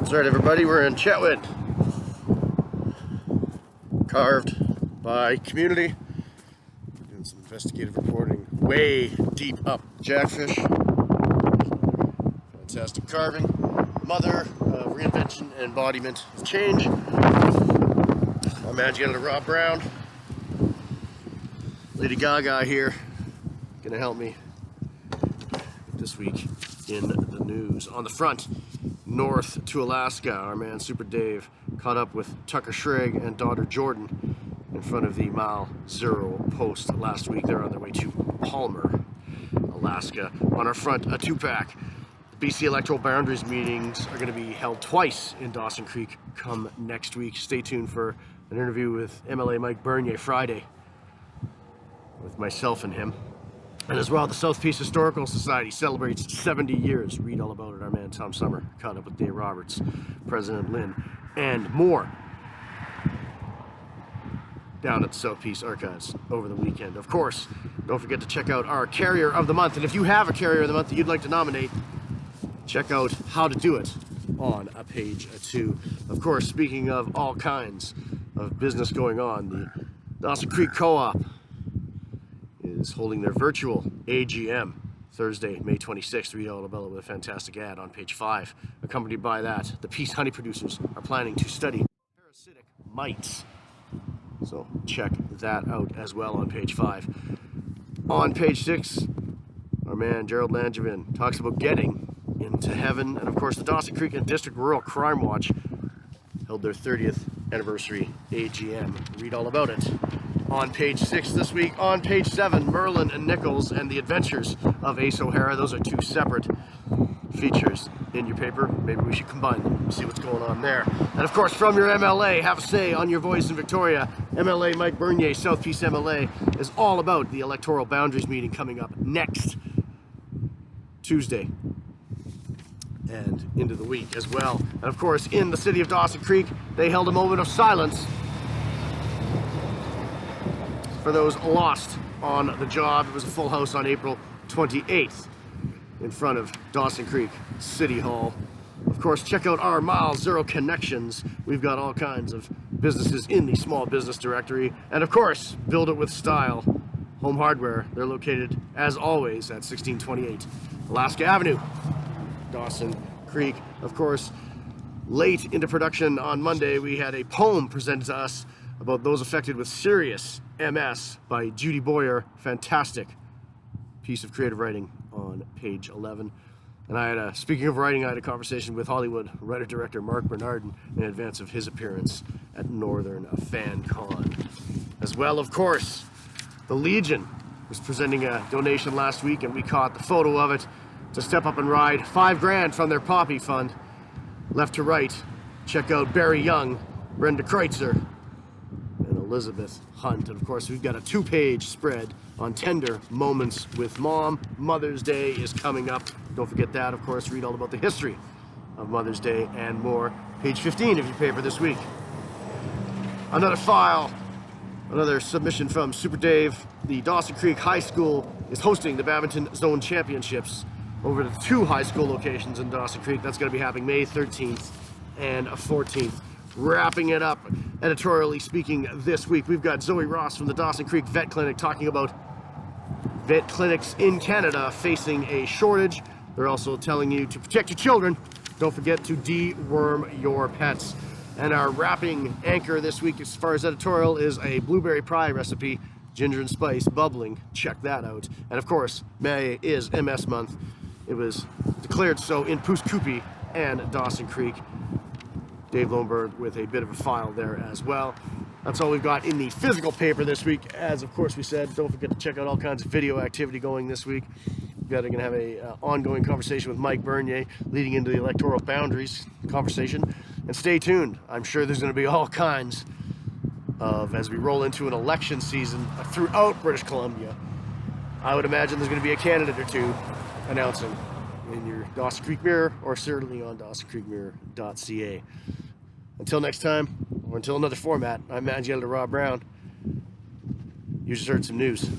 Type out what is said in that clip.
That's right, everybody, we're in Chetwynd. Carved by community. Doing some investigative reporting way deep up Jackfish. Fantastic carving. Mother of reinvention and embodiment of change. My man's editor Rob Brown. Lady Gaga here. Gonna help me this week in the news. On the front, north to Alaska, our man Super Dave caught up with Tucker Schrag and daughter Jordan in front of the Mile Zero post last week. They're on their way to Palmer, Alaska. On our front, a two-pack. The BC electoral boundaries meetings are going to be held twice in Dawson Creek come next week. Stay tuned for an interview with MLA Mike Bernier Friday with myself and him. And as well, the South Peace Historical Society celebrates 70 years. Read all about it. Our man Tom Summer caught up with Dave Roberts, President Lynn, and more down at the South Peace Archives over the weekend. Of course, don't forget to check out our Carrier of the Month. And if you have a Carrier of the Month that you'd like to nominate, check out how to do it on page 2. Of course, speaking of all kinds of business going on, the Dawson Creek Co-op is holding their virtual AGM Thursday, May 26th. Read all about it with a fantastic ad on page 5. Accompanied by that, the Peace Honey producers are planning to study parasitic mites. So check that out as well on page 5. On page 6, our man Gerald Langevin talks about getting into heaven. And of course, the Dawson Creek and District Rural Crime Watch held their 30th anniversary AGM. Read all about it on page 6 this week. On page 7, Merlin and Nichols and the Adventures of Ace O'Hara. Those are two separate features in your paper. Maybe we should combine them and see what's going on there. And of course, from your MLA, have a say on your voice in Victoria. MLA Mike Bernier, South Peace MLA, is all about the electoral boundaries meeting coming up next Tuesday and into the week as well. And of course, in the city of Dawson Creek, they held a moment of silence for those lost on the job. It was a full house on April 28th in front of Dawson Creek City Hall. Of course, check out our Mile Zero connections. We've got all kinds of businesses in the small business directory. And of course, build it with style. Home Hardware, they're located as always at 1628 Alaska Avenue, Dawson Creek. Of course, late into production on Monday, we had a poem presented to us about those affected with serious MS by Judy Boyer. Fantastic piece of creative writing on page 11. And speaking of writing, I had a conversation with Hollywood writer-director Mark Bernardin in advance of his appearance at Northern Fan Con. As well, of course, the Legion was presenting a donation last week, and we caught the photo of it to Step Up and Ride. $5,000 from their Poppy Fund. Left to right, check out Barry Young, Brenda Kreutzer, and Elizabeth Hunt. And of course, we've got a 2-page spread on tender moments with Mom. Mother's Day is coming up. Don't forget that. Of course, read all about the history of Mother's Day and more. Page 15 of your paper this week. Another file, another submission from Super Dave. The Dawson Creek High School is hosting the Badminton Zone Championships over the 2 high school locations in Dawson Creek. That's going to be happening May 13th and 14th. Wrapping it up, editorially speaking, this week, we've got Zoe Ross from the Dawson Creek Vet Clinic talking about vet clinics in Canada facing a shortage. They're also telling you to protect your children. Don't forget to deworm your pets. And our wrapping anchor this week, as far as editorial, is a blueberry pie recipe, ginger and spice, bubbling. Check that out. And of course, May is MS month. It was declared so in Pouce Coupe and Dawson Creek. Dave Lohnberg with a bit of a file there as well. That's all we've got in the physical paper this week. As of course we said, don't forget to check out all kinds of video activity going this week. We're going to have a ongoing conversation with Mike Bernier leading into the electoral boundaries conversation. And stay tuned. I'm sure there's going to be all kinds of, as we roll into an election season throughout British Columbia, I would imagine there's going to be a candidate or two announcing in your Dawson Creek Mirror, or certainly on dawsoncreekmirror.ca. Until next time, or until another format, I'm Managing Editor Rob Brown. You just heard some news.